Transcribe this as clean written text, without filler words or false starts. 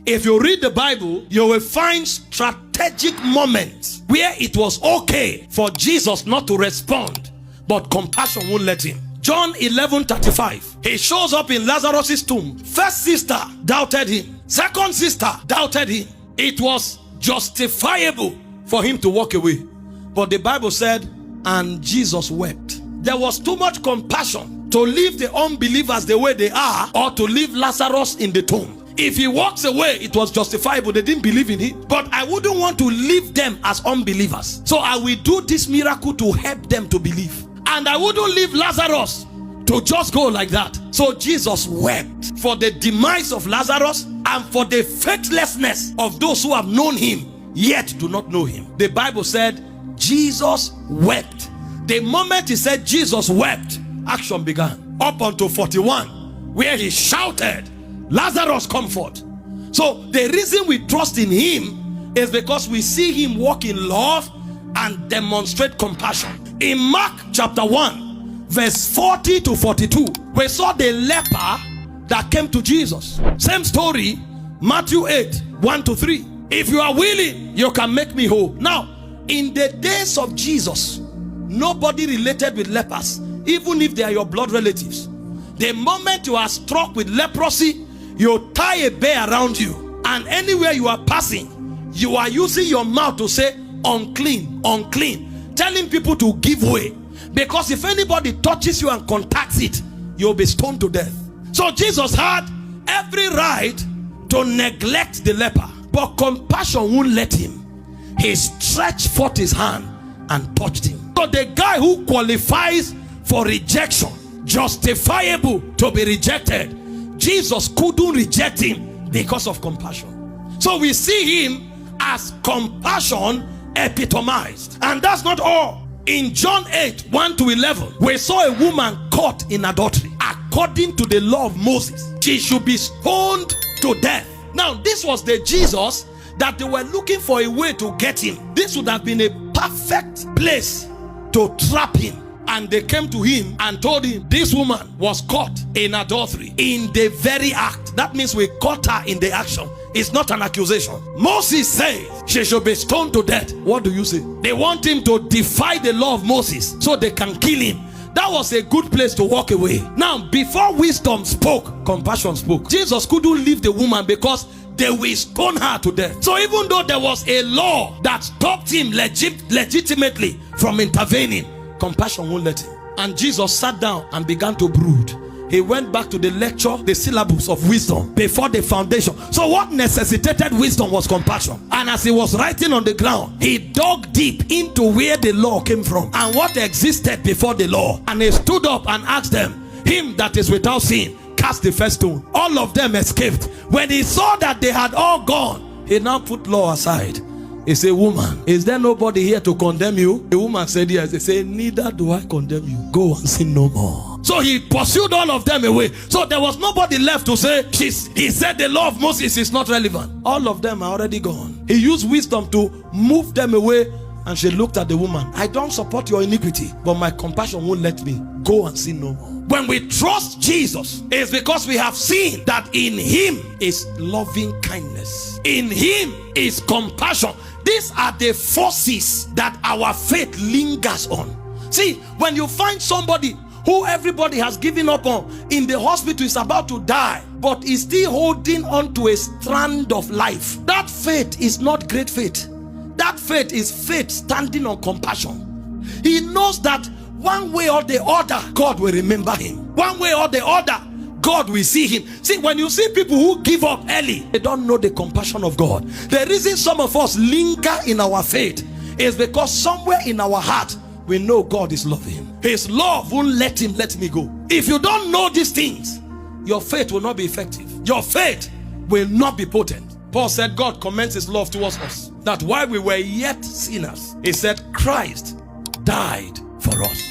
If you read the Bible, you will find strategic moments where it was okay for Jesus not to respond, but compassion won't let him. John 11:35. He shows up in Lazarus' tomb. First sister doubted him. Second sister doubted him. It was justifiable for him to walk away. But the Bible said, and Jesus wept. There was too much compassion to leave the unbelievers the way they are, or to leave Lazarus in the tomb. If he walks away, it was justifiable. They didn't believe in him. But I wouldn't want to leave them as unbelievers. So I will do this miracle to help them to believe. And I wouldn't leave Lazarus to just go like that. So Jesus wept for the demise of Lazarus and for the faithlessness of those who have known him, yet do not know him. The Bible said Jesus wept. The moment he said Jesus wept, action began. Up until 41, where he shouted, Lazarus, come forth. So the reason we trust in him is because we see him walk in love and demonstrate compassion. In Mark chapter 1, verse 40 to 42, we saw the leper that came to Jesus. Same story, Matthew 8, 1 to 3. If you are willing, you can make me whole. Now, in the days of Jesus, nobody related with lepers, even if they are your blood relatives. The moment you are struck with leprosy, you tie a bear around you, and anywhere you are passing, you are using your mouth to say unclean, unclean, telling people to give way, because if anybody touches you and contacts it, you'll be stoned to death. So Jesus had every right to neglect the leper, but compassion won't let him. He stretched forth his hand and touched him. So the guy who qualifies for rejection, justifiable to be rejected, Jesus couldn't reject him because of compassion. So we see him as compassion epitomized. And that's not all. In John 8, 1 to 11, we saw a woman caught in adultery. According to the law of Moses, she should be stoned to death. Now, this was the Jesus that they were looking for a way to get him. This would have been a perfect place to trap him. And they came to him and told him this woman was caught in adultery in the very act. That means we caught her in the action. It's not an accusation. Moses says she should be stoned to death. What do you say? They want him to defy the law of Moses so they can kill him. That was a good place to walk away. Now, before wisdom spoke, compassion spoke. Jesus couldn't leave the woman because they will stone her to death. So even though there was a law that stopped him legitimately from intervening, compassion won't let him. And Jesus sat down and began to brood. He went back to the lecture, the syllabus of wisdom before the foundation. So what necessitated wisdom was compassion. And as he was writing on the ground, he dug deep into where the law came from and what existed before the law. And he stood up and asked them, him that is without sin, cast the first stone. All of them escaped. When he saw that they had all gone, he now put law aside. He said, woman, is there nobody here to condemn you? The woman said, yes. He said, neither do I condemn you. Go and sin no more. So he pursued all of them away. So there was nobody left to say, he said the law of Moses is not relevant. All of them are already gone. He used wisdom to move them away. And she looked at the woman. I don't support your iniquity, but my compassion won't let me. Go and sin no more. When we trust Jesus, it's because we have seen that in him is loving kindness. In him is compassion. These are the forces that our faith lingers on. See, when you find somebody who everybody has given up on in the hospital, is about to die, but is still holding on to a strand of life, that faith is not great faith. That faith is faith standing on compassion. He knows that one way or the other, God will remember him. One way or the other, God will see him. See, when you see people who give up early, they don't know the compassion of God. The reason some of us linger in our faith is because somewhere in our heart, we know God is loving. His love won't let him let me go. If you don't know these things, your faith will not be effective. Your faith will not be potent. Paul said God commends his love towards us, that while we were yet sinners, he said Christ died for us.